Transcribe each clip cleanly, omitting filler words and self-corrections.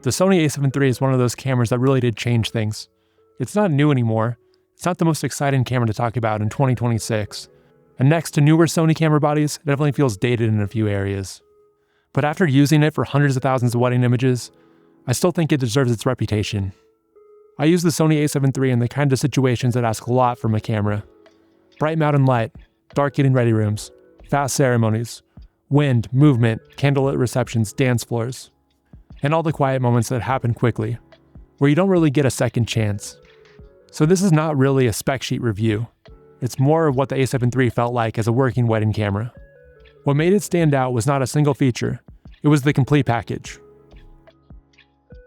The Sony A7 III is one of those cameras that really did change things. It's not new anymore. It's not the most exciting camera to talk about in 2026. And next to newer Sony camera bodies, it definitely feels dated in a few areas. But after using it for hundreds of thousands of wedding images, I still think it deserves its reputation. I use the Sony A7 III in the kind of situations that ask a lot from a camera. Bright mountain light, dark getting ready rooms, fast ceremonies, wind, movement, candlelit receptions, dance floors, and all the quiet moments that happen quickly, where you don't really get a second chance. So this is not really a spec sheet review. It's more of what the A7 III felt like as a working wedding camera. What made it stand out was not a single feature, it was the complete package.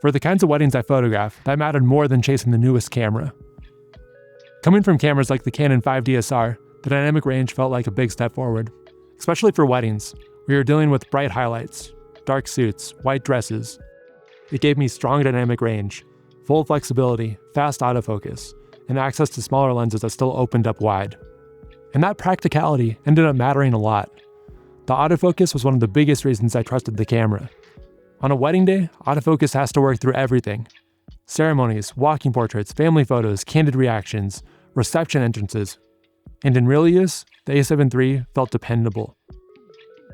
For the kinds of weddings I photograph, that mattered more than chasing the newest camera. Coming from cameras like the Canon 5DSR, the dynamic range felt like a big step forward, especially for weddings, where you're dealing with bright highlights, dark suits, white dresses. It gave me strong dynamic range, full flexibility, fast autofocus, and access to smaller lenses that still opened up wide. And that practicality ended up mattering a lot. The autofocus was one of the biggest reasons I trusted the camera. On a wedding day, autofocus has to work through everything. Ceremonies, walking portraits, family photos, candid reactions, reception entrances. And in real use, the A7 III felt dependable.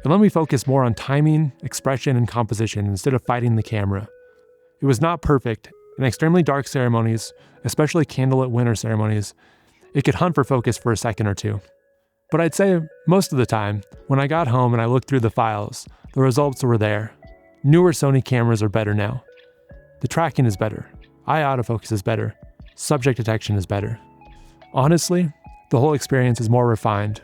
It let me focus more on timing, expression, and composition instead of fighting the camera. It was not perfect. In extremely dark ceremonies, especially candlelit winter ceremonies, it could hunt for focus for a second or two. But I'd say most of the time, when I got home and I looked through the files, the results were there. Newer Sony cameras are better now. The tracking is better. Eye autofocus is better. Subject detection is better. Honestly, the whole experience is more refined.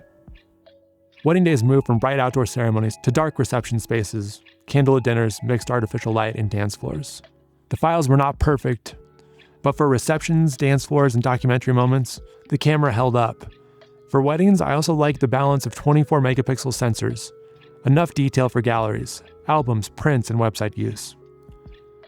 Wedding days moved from bright outdoor ceremonies to dark reception spaces, candlelit dinners, mixed artificial light, and dance floors. The files were not perfect, but for receptions, dance floors, and documentary moments, the camera held up. For weddings, I also liked the balance of 24 megapixel sensors, enough detail for galleries, albums, prints, and website use.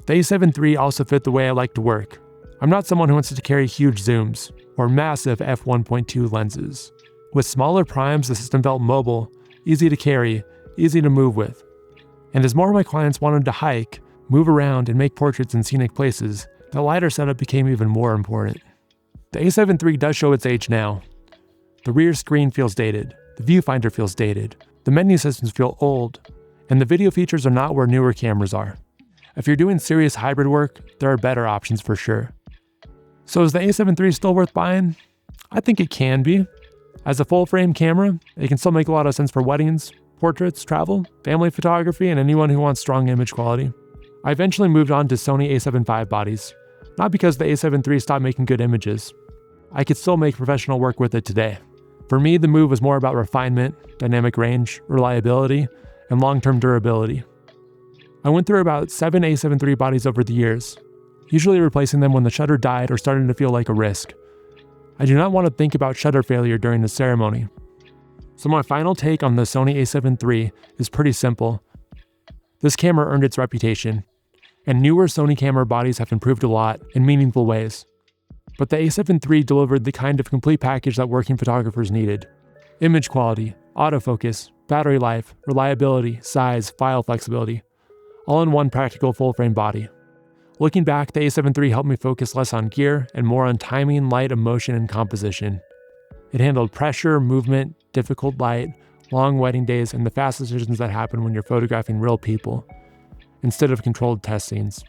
The A7 III also fit the way I like to work. I'm not someone who wants to carry huge zooms or massive f1.2 lenses. With smaller primes, the system felt mobile, easy to carry, easy to move with. And as more of my clients wanted to hike, move around, and make portraits in scenic places, the lighter setup became even more important. The A7 III does show its age now. The rear screen feels dated, the viewfinder feels dated, the menu systems feel old, and the video features are not where newer cameras are. If you're doing serious hybrid work, there are better options for sure. So is the A7 III still worth buying? I think it can be. As a full-frame camera, it can still make a lot of sense for weddings, portraits, travel, family photography, and anyone who wants strong image quality. I eventually moved on to Sony A7 V bodies, not because the A7 III stopped making good images. I could still make professional work with it today. For me, the move was more about refinement, dynamic range, reliability, and long-term durability. I went through about 7 A7 III bodies over the years, usually replacing them when the shutter died or started to feel like a risk. I do not want to think about shutter failure during the ceremony. So my final take on the Sony A7 III is pretty simple. This camera earned its reputation, and newer Sony camera bodies have improved a lot in meaningful ways. But the A7 III delivered the kind of complete package that working photographers needed. Image quality, autofocus, battery life, reliability, size, file flexibility, all in one practical full-frame body. Looking back, the A7 III helped me focus less on gear and more on timing, light, emotion, and composition. It handled pressure, movement, difficult light, long wedding days, and the fast decisions that happen when you're photographing real people, instead of controlled test scenes.